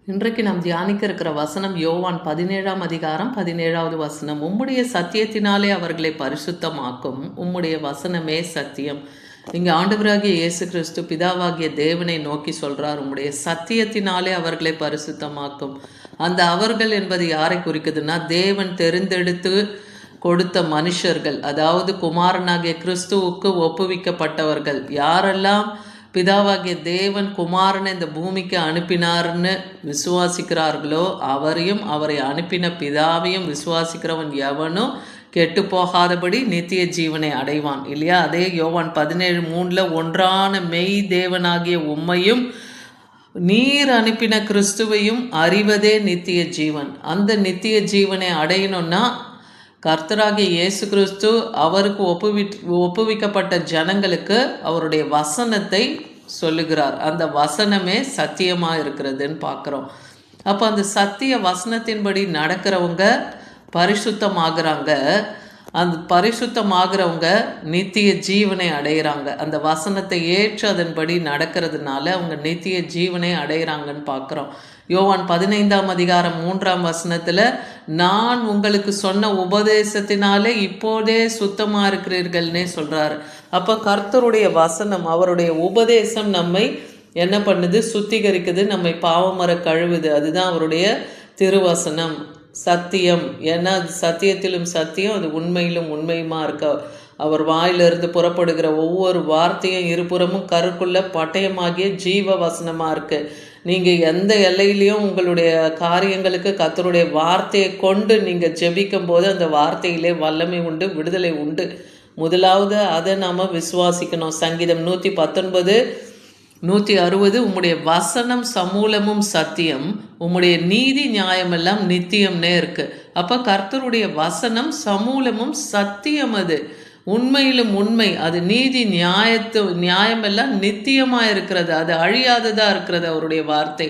இன்றைக்கு நாம் தியானிக்க இருக்கிற வசனம் யோவான் 17ஆம் அதிகாரம் 17வது வசனம். உம்முடைய சத்தியத்தினாலே அவர்களை பரிசுத்தமாக்கும், உம்முடைய வசனமே சத்தியம். இங்கே ஆண்டவராகிய இயேசு கிறிஸ்து பிதாவாகிய தேவனை நோக்கி சொல்றார், உம்முடைய சத்தியத்தினாலே அவர்களை பரிசுத்தமாக்கும். அந்த அவர்கள் என்பது யாரை குறிக்குதுன்னா, தேவன் தெரிந்தெடுத்து கொடுத்த மனுஷர்கள், அதாவது குமாரனாகிய கிறிஸ்துவுக்கு ஒப்புவிக்கப்பட்டவர்கள். யாரெல்லாம் பிதாவாகிய தேவன் குமாரனை இந்த பூமிக்கு அனுப்பினார்னு விசுவாசிக்கிறார்களோ அவரையும் அவரை அனுப்பின பிதாவையும் விசுவாசிக்கிறவன் எவனும் கெட்டு போகாதபடி நித்திய ஜீவனை அடைவான் இல்லையா? அதே யோவான் 17:3 ஒன்றான மெய் தேவனாகிய உம்மையும் நீர் அனுப்பின கிறிஸ்துவையும் அறிவதே நித்திய ஜீவன். அந்த நித்திய ஜீவனை அடையணும்னா கர்த்தராகிய இயேசு கிறிஸ்து அவருக்கு ஒப்புவிக்கப்பட்ட ஜனங்களுக்கு அவருடைய வசனத்தை சொல்லுகிறார். அந்த வசனமே சத்தியமாக இருக்கிறதுன்னு பார்க்குறோம். அப்போ அந்த சத்திய வசனத்தின்படி நடக்கிறவங்க பரிசுத்தமாகறாங்க. அந்த பரிசுத்தமாகறவங்க நித்திய ஜீவனை அடைகிறாங்க. அந்த வசனத்தை ஏற்று அதன்படி நடக்கிறதுனால அவங்க நித்திய ஜீவனை அடைகிறாங்கன்னு பார்க்குறோம். யோவான் 15ஆம் அதிகாரம் 3ஆம் வசனத்தில், நான் உங்களுக்கு சொன்ன உபதேசத்தினாலே இப்போதே சுத்தமாக இருக்கிறீர்கள்னே சொல்கிறார். அப்போ கர்த்தருடைய வசனம், அவருடைய உபதேசம் நம்மை என்ன பண்ணுது? சுத்திகரிக்குது, நம்மை பாவமர கழுவுது. அதுதான் அவருடைய திருவசனம், சத்தியம். ஏன்னா அது சத்தியத்திலும் சத்தியம், அது உண்மையிலும் உண்மையுமா இருக்க. அவர் வாயிலிருந்து புறப்படுகிற ஒவ்வொரு வார்த்தையும் இருபுறமும் கருக்குள்ள பட்டயமாகிய ஜீவ வசனமாக இருக்குது. நீங்கள் எந்த எல்லையிலையும் உங்களுடைய காரியங்களுக்கு கர்த்தருடைய வார்த்தையை கொண்டு நீங்கள் ஜெபிக்கும் போது அந்த வார்த்தையிலே வல்லமை உண்டு, விடுதலை உண்டு. முதலாவது அதை நாம் விசுவாசிக்கணும். சங்கீதம் 119:160, உம்முடைய வசனம் சமூலமும் சத்தியம், உம்முடைய நீதி நியாயமெல்லாம் நித்தியம்னே இருக்குது. அப்போ கர்த்தருடைய வசனம் சமூலமும் சத்தியம், அது உண்மையிலும் உண்மை, அது நீதி நியாயமெல்லாம் நித்தியமாக இருக்கிறது, அது அழியாததாக இருக்கிறது அவருடைய வார்த்தை.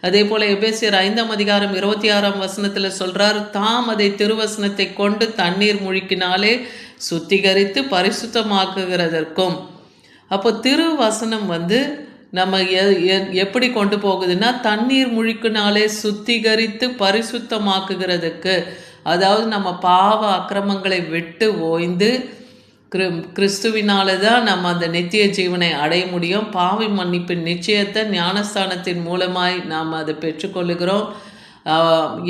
அதே போல் எபேசியர் 5ஆம் அதிகாரம் 26ஆம் வசனத்தில் சொல்கிறார், தாம் அதை திருவசனத்தை கொண்டு தண்ணீர் முழுக்கினாலே சுத்திகரித்து பரிசுத்தமாக்குகிறதற்கும். அப்போ திருவசனம் நம்ம எப்படி கொண்டு போகுதுன்னா, தண்ணீர் முழுக்கினாலே சுத்திகரித்து பரிசுத்தமாக்குகிறதுக்கு. அதாவது நம்ம பாவ அக்கிரமங்களை விட்டு ஓய்ந்து கிறிஸ்துவினால தான் நம்ம அந்த நித்திய ஜீவனை அடைய முடியும். பாவி மன்னிப்பின் நிச்சயத்தை ஞானஸ்தானத்தின் மூலமாய் நாம் அதை பெற்றுக்கொள்ளுகிறோம்.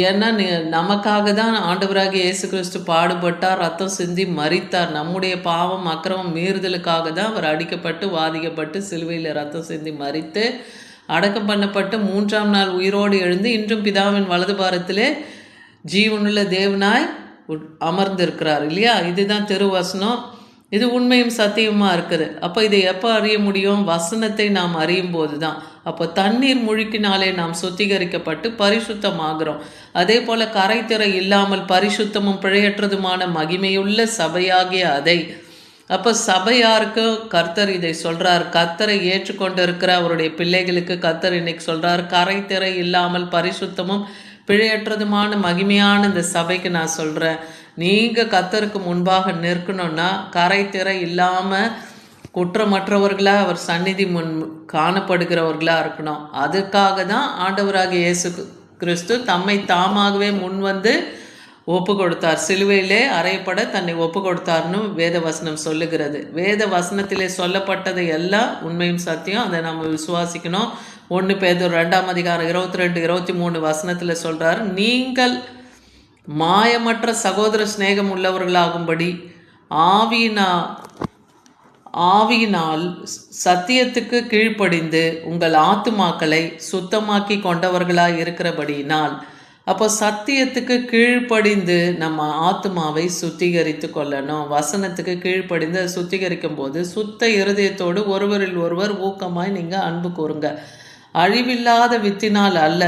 ஏன்னா நமக்காக தான் ஆண்டவராகிய இயேசு கிறிஸ்து பாடுபட்டார், ரத்தம் சிந்தி மரித்தார். நம்முடைய பாவம் அக்கிரமம் மீறுதலுக்காக தான் அவர் அடிக்கப்பட்டு வாதிக்கப்பட்டு சிலுவையில் ரத்தம் சிந்தி மரித்து அடக்கம் பண்ணப்பட்டு 3ஆம் நாள் உயிரோடு எழுந்து இன்றும் பிதாவின் வலது பாரத்திலே ஜீவனுள்ள தேவனாய் அமர்ந்திருக்கிறார் இல்லையா? இதுதான் திருவசனம். இது உண்மையும் சத்தியமாக இருக்குது. அப்போ இதை எப்போ அறிய முடியும்? வசனத்தை நாம் அறியும் போது தான். அப்போ தண்ணீர் முழுக்கினாலே நாம் சுத்திகரிக்கப்பட்டு பரிசுத்தமாகிறோம். அதே போல் கரைத்திரை இல்லாமல் பரிசுத்தமும் பிழையற்றதுமான மகிமையுள்ள சபையாகிய அதை. அப்போ சபையாருக்கு கர்த்தர் இதை சொல்கிறார். கர்த்தரை ஏற்றுக்கொண்டு இருக்கிற அவருடைய பிள்ளைகளுக்கு கர்த்தர் இன்னைக்கு சொல்கிறார், கரைத்திரை இல்லாமல் பரிசுத்தமும் பிழையற்றதுமான மகிமையான இந்த சபைக்கு நான் சொல்கிறேன், நீங்கள் கர்த்தருக்கு முன்பாக நிற்கணும்னா கரைத்திரை இல்லாமல் குற்றமற்றவர்களாக அவர் சந்நிதி முன் காணப்படுகிறவர்களாக இருக்கணும். அதுக்காக தான் ஆண்டவராகிய இயேசு கிறிஸ்து தம்மை தாமாகவே முன் ஒப்பு கொடுத்தார். சிலுவையிலே அறையப்பட தன்னை ஒப்பு கொடுத்தார்னு வேத வசனம் சொல்லுகிறது. வேத வசனத்திலே சொல்லப்பட்டதை எல்லாம் உண்மையும் சத்தியம், அதை நம்ம விசுவாசிக்கணும். 1 பேதுரு 2ஆம் அதிகாரம் 22-23 வசனத்தில் சொல்கிறார், நீங்கள் மாயமற்ற சகோதர சிநேகம் உள்ளவர்களாகும்படி ஆவியினால் சத்தியத்துக்கு கீழ்ப்படிந்து உங்கள் ஆத்துமாக்களை சுத்தமாக்கி கொண்டவர்களாய் இருக்கிறபடியினால். அப்போ சத்தியத்துக்கு கீழ்ப்படிந்து நம்ம ஆத்மாவை சுத்திகரித்து கொள்ளணும். வசனத்துக்கு கீழ்ப்படிந்து சுத்திகரிக்கும் போது சுத்த இருதயத்தோடு ஒருவரில் ஒருவர் ஊக்கமாய் நீங்கள் அன்பு கூறுங்க. அழிவில்லாத வித்தினால் அல்ல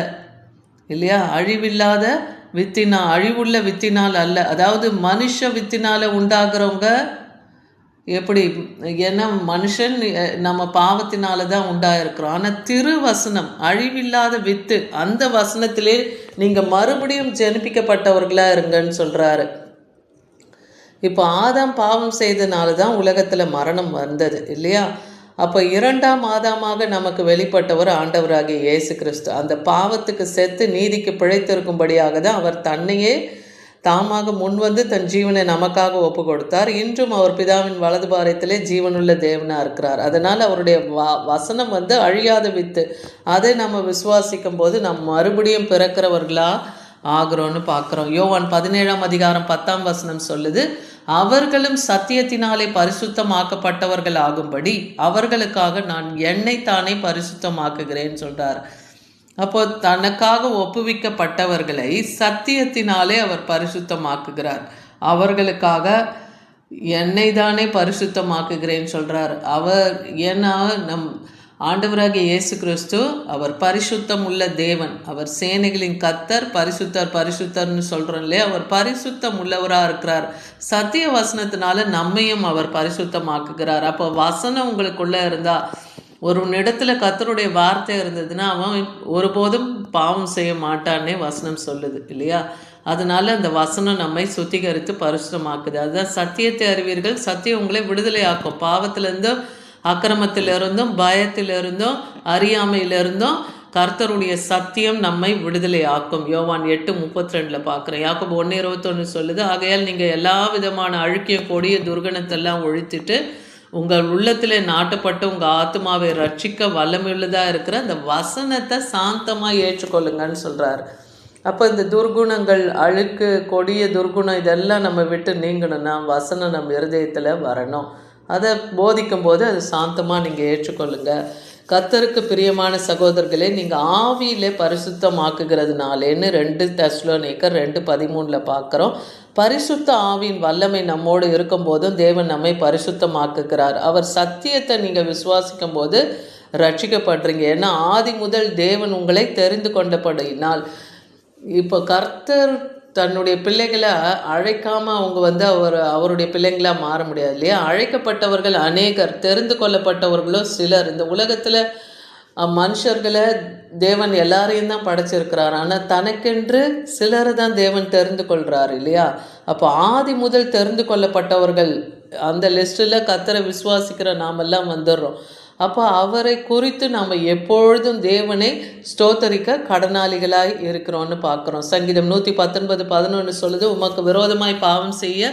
இல்லையா? அழிவில்லாத அழிவுள்ள வித்தினால் அல்ல. அதாவது மனுஷ வித்தினால் உண்டாகிறவங்க எப்படி? ஏன்னா மனுஷன் நம்ம பாவத்தினால தான் உண்டாயிருக்கிறோம். ஆனால் திருவசனம் அழிவில்லாத வித்து, அந்த வசனத்திலே நீங்கள் மறுபடியும் ஜெனிப்பிக்கப்பட்டவர்களாக இருங்கன்னு சொல்கிறாரு. இப்போ ஆதாம் பாவம் செய்தனால தான் உலகத்தில் மரணம் வந்தது இல்லையா? அப்போ 2ஆம் ஆதாமாக நமக்கு வெளிப்பட்டவர் ஆண்டவராகிய இயேசு கிறிஸ்து. அந்த பாவத்துக்கு செத்து நீதிக்கு பிழைத்திருக்கும்படியாக தான் அவர் தன்னையே தாமாக முன்வந்து தன் ஜீவனை நமக்காக ஒப்பு கொடுத்தார். இன்றும் அவர் பிதாவின் வலது பாரத்திலே ஜீவனுள்ள தேவனாக இருக்கிறார். அதனால் அவருடைய வசனம் அழியாத வித்து. அதை நம்ம விசுவாசிக்கும் போது நம்ம மறுபடியும் பிறக்கிறவர்களாக ஆகிறோன்னு பார்க்குறோம். யோவான் 17ஆம் அதிகாரம் 10ஆம் வசனம் சொல்லுது, அவர்களும் சத்தியத்தினாலே பரிசுத்தமாக்கப்பட்டவர்கள் ஆகும்படி அவர்களுக்காக நான் என்னை தானே பரிசுத்தமாக்குகிறேன்னு சொல்கிறார். அப்போ தனக்காக ஒப்புவிக்கப்பட்டவர்களை சத்தியத்தினாலே அவர் பரிசுத்தமாக்குகிறார். அவர்களுக்காக என்னை தானே பரிசுத்தமாக்குகிறேன்னு சொல்கிறார். அவர் ஏன்னா ஆண்டவராகிய இயேசு கிறிஸ்து அவர் பரிசுத்தம் உள்ள தேவன். அவர் சேனைகளின் கர்த்தர், பரிசுத்தர் பரிசுத்தர்னு சொல்கிறோம் இல்லையா, அவர் பரிசுத்தம் உள்ளவராக இருக்கிறார். சத்திய வசனத்தினால நம்மையும் அவர் பரிசுத்தமாக்குகிறார். அப்போ வசனம் உங்களுக்குள்ளே இருந்தால், ஒரு இடத்துல கர்த்தருடைய வார்த்தை இருந்ததுன்னா அவன் ஒருபோதும் பாவம் செய்ய மாட்டான்னே வசனம் சொல்லுது இல்லையா. அதனால அந்த வசனம் நம்மை சுத்திகரித்து பரிசுத்தமாக்குது. அதுதான் சத்தியத்தை அறிவீர்கள், சத்தியம் உங்களை விடுதலை ஆக்கும். பாவத்திலிருந்தும் அக்கிரமத்திலிருந்தும் பயத்திலிருந்தும் அறியாமையிலிருந்தும் கர்த்தருடைய சத்தியம் நம்மை விடுதலை ஆக்கும். யோவான் 8:32 பார்க்குறேன். யாக்கோபு 1:21 சொல்லுது, ஆகையால் நீங்கள் எல்லா விதமான அழுக்கிய கொடிய துர்கணத்தெல்லாம் ஒழித்துட்டு உங்கள் உள்ளத்தில் நாட்டப்பட்டு உங்கள் ஆத்மாவை ரட்சிக்க வல்லமையுள்ளதாக இருக்கிற அந்த வசனத்தை சாந்தமாக ஏற்றுக்கொள்ளுங்கன்னு சொல்கிறார். அப்போ இந்த துர்குணங்கள், அழுக்கு, கொடிய துர்குணம் இதெல்லாம் நம்ம விட்டு நீங்கணும்னா வசனம் நம்ம இருதயத்தில் வரணும். அதை போதிக்கும் போது அது சாந்தமாக நீங்கள் ஏற்றுக்கொள்ளுங்க. கர்த்தருக்கு பிரியமான சகோதரர்களே, நீங்கள் ஆவியிலே பரிசுத்தமாக்குகிறதுனாலேன்னு 2 தெசலோனிக்கர் 2:13 பார்க்குறோம். பரிசுத்த ஆவியின் வல்லமை நம்மோடு இருக்கும்போதும் தேவன் நம்மை பரிசுத்தமாக்குகிறார். அவர் சத்தியத்தை நீங்கள் விசுவாசிக்கும் போது ரட்சிக்கப்படுறீங்க. ஏன்னா ஆதி முதல் தேவன் உங்களை தெரிந்து கொண்டபடியினால். இப்போ கர்த்தர் தன்னுடைய பிள்ளைகளை அழைக்காமல் அவங்க அவருடைய பிள்ளைங்களாக மாற முடியாது இல்லையா. அழைக்கப்பட்டவர்கள் அநேகர், தெரிந்து கொள்ளப்பட்டவர்களும் சிலர். இந்த உலகத்தில் மனுஷர்களை தேவன் எல்லாரையும் தான் படைச்சிருக்கிறார். ஆனால் தனக்கென்று சிலரை தான் தேவன் தெரிந்து கொள்கிறார் இல்லையா. அப்போ ஆதி முதல் தெரிந்து கொள்ளப்பட்டவர்கள் அந்த லிஸ்ட்டில் கர்த்தரை விசுவாசிக்கிற நாமெல்லாம் வந்துடுறோம். அப்போ அவரை குறித்து நாம் எப்பொழுதும் தேவனை ஸ்தோத்தரிக்க கடனாளிகளாய் இருக்கிறோன்னு பார்க்குறோம். சங்கீதம் 119:11 சொல்லுது, உமக்கு விரோதமாய் பாவம் செய்ய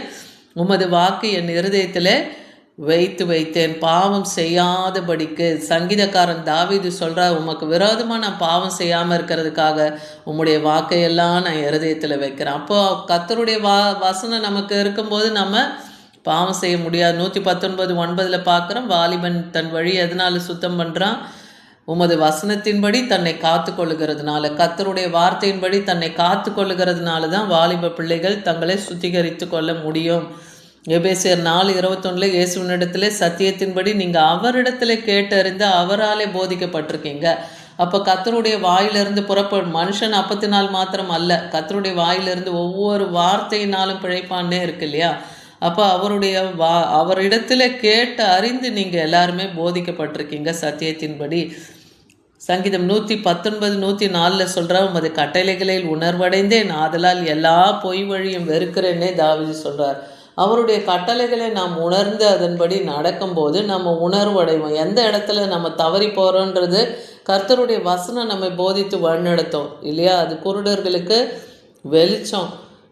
உமது வாக்கு என் இருதயத்தில் வைத்தேன், பாவம் செய்யாதபடிக்கு. சங்கீதக்காரன் தாவீது சொல்கிறார், உமக்கு விரோதமாக நான் பாவம் செய்யாமல் இருக்கிறதுக்காக உம்முடைய வாக்கையெல்லாம் நான் இருதயத்தில் வைக்கிறேன். அப்போது கர்த்தருடைய வசனம் நமக்கு இருக்கும்போது நம்ம பாவம் செய்ய முடியாது. 119:9 பார்க்குறோம், வாலிபன் தன் வழி எதனால சுத்தம் பண்ணுறான், உமது வசனத்தின்படி தன்னை காத்து கொள்ளுகிறதுனால. கர்த்தருடைய வார்த்தையின்படி தன்னை காத்து கொள்ளுகிறதுனால தான் வாலிப பிள்ளைகள் தங்களை சுத்திகரித்து கொள்ள முடியும். எபேசியர் 4:21 இயேசுவினிடத்தில் சத்தியத்தின்படி நீங்கள் அவரிடத்தில் கேட்டறிந்து அவராலே போதிக்கப்பட்டிருக்கீங்க. அப்போ கர்த்தருடைய வாயிலிருந்து புறப்படும் மனுஷன் அப்பத்தினால் மாத்திரம் அல்ல, கர்த்தருடைய வாயிலிருந்து ஒவ்வொரு வார்த்தையினாலும் பிழைப்பான்னே இருக்கு இல்லையா. அப்போ அவரிடத்தில் கேட்டு அறிந்து நீங்கள் எல்லாருமே போதிக்கப்பட்டிருக்கீங்க சத்தியத்தின்படி. சங்கீதம் 119:104 சொல்கிற, உமது கட்டளைகளில் உணர்வடைந்தேன், ஆதலால் எல்லா பொய் வழியும் வெறுக்கிறேன்னே தாவீது சொல்கிறார். அவருடைய கட்டளைகளை நாம் உணர்ந்து அதன்படி நடக்கும்போது நம்ம உணர்வடைவோம். எந்த இடத்துல நம்ம தவறி போகிறோன்றது கர்த்தருடைய வசனம் நம்மை போதித்து வழிநடத்தும் இல்லையா. அது குருடர்களுக்கு வெளிச்சம்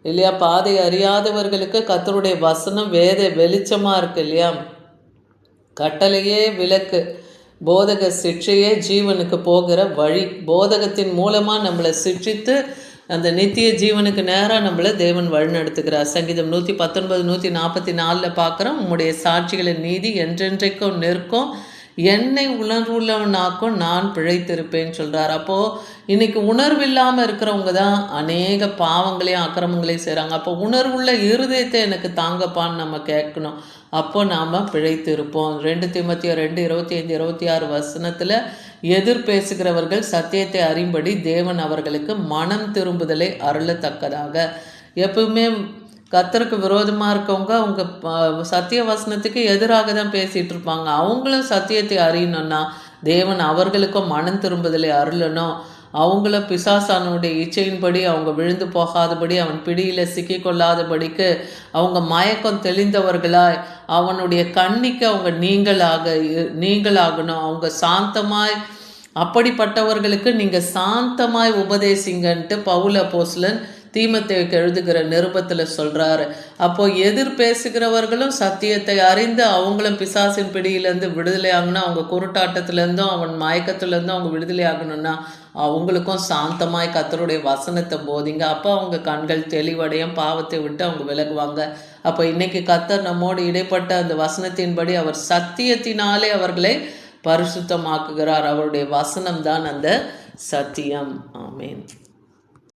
இல்லையா, பாதை அறியாதவர்களுக்கு கர்த்தருடைய வசனம் வேத வெளிச்சமாக இருக்கு இல்லையா. கட்டளையே விளக்கு, போதக சிக்ஷையே ஜீவனுக்கு போகிற வழி. போதகத்தின் மூலமாக நம்மளை சிக்ஷித்து அந்த நித்திய ஜீவனுக்கு நேராக நம்மளை தேவன் வழிநடத்துகிறார். சங்கீதம் 119:144 பார்க்குறோம், உம்முடைய சாட்சிகளின் நீதி என்றென்றைக்கும் நிற்கும், என்னை உணர்வுள்ளவனாக்கும் நான் பிழைத்திருப்பேன்னு சொல்கிறார். அப்போது இன்றைக்கி உணர்வு இல்லாமல் இருக்கிறவங்க தான் அநேக பாவங்களையும் அக்கிரமங்களையும் செய்கிறாங்க. அப்போ உணர்வுள்ள இருதயத்தை எனக்கு தாங்கப்பான்னு நம்ம கேட்கணும். அப்போ நாம் பிழைத்திருப்போம். 2 தீமோத்தேயு 2:25-26 எதிர் பேசுகிறவர்கள் சத்தியத்தை அறியும்படி தேவன் அவர்களுக்கு மனம் திரும்புதலை அருளத்தக்கதாக. எப்பவுமே கர்த்தருக்கு விரோதமாக இருக்கவங்க அவங்க சத்திய வசனத்துக்கு எதிராக தான் பேசிகிட்டு இருப்பாங்க. அவங்களும் சத்தியத்தை அறியணும்னா தேவன் அவர்களுக்கும் மனம் திரும்புதலை அருளணும். அவங்கள பிசாசானுடைய இச்சையின்படி அவங்க விழுந்து போகாதபடி அவன் பிடியில் சிக்கிக்கொள்ளாதபடிக்கு அவங்க மயக்கம் தெளிந்தவர்களாய் அவனுடைய கண்ணிக்கு அவங்க நீங்களாகணும். அவங்க சாந்தமாய், அப்படிப்பட்டவர்களுக்கு நீங்கள் சாந்தமாய் உபதேசிங்கன்ட்டு பவுல் அப்போஸ்தலன் தீமோத்தேயுக்கு எழுதுகிற நிருபத்தில் சொல்கிறாரு. அப்போது எதிர் பேசுகிறவர்களும் சத்தியத்தை அறிந்து அவங்களும் பிசாசின் பிடியிலேருந்து விடுதலை ஆகணும். அவங்க குருட்டாட்டத்திலேருந்தும் அவன் மயக்கத்துலேருந்தும் அவங்க விடுதலை ஆகணும்னா அவங்களுக்கும் சாந்தமாய் கர்த்தருடைய வசனத்தை போதிங்க. அப்போ அவங்க கண்கள் தெளிவடையும், பாவத்தை விட்டு அவங்க விலகுவாங்க. அப்போ இன்னைக்கு கர்த்தர் நம்மோடு இடைப்பட்ட அந்த வசனத்தின்படி அவர் சத்தியத்தினாலே அவர்களை பரிசுத்தமாக்குகிறார். அவருடைய வசனம்தான் அந்த சத்தியம். ஆமேன்.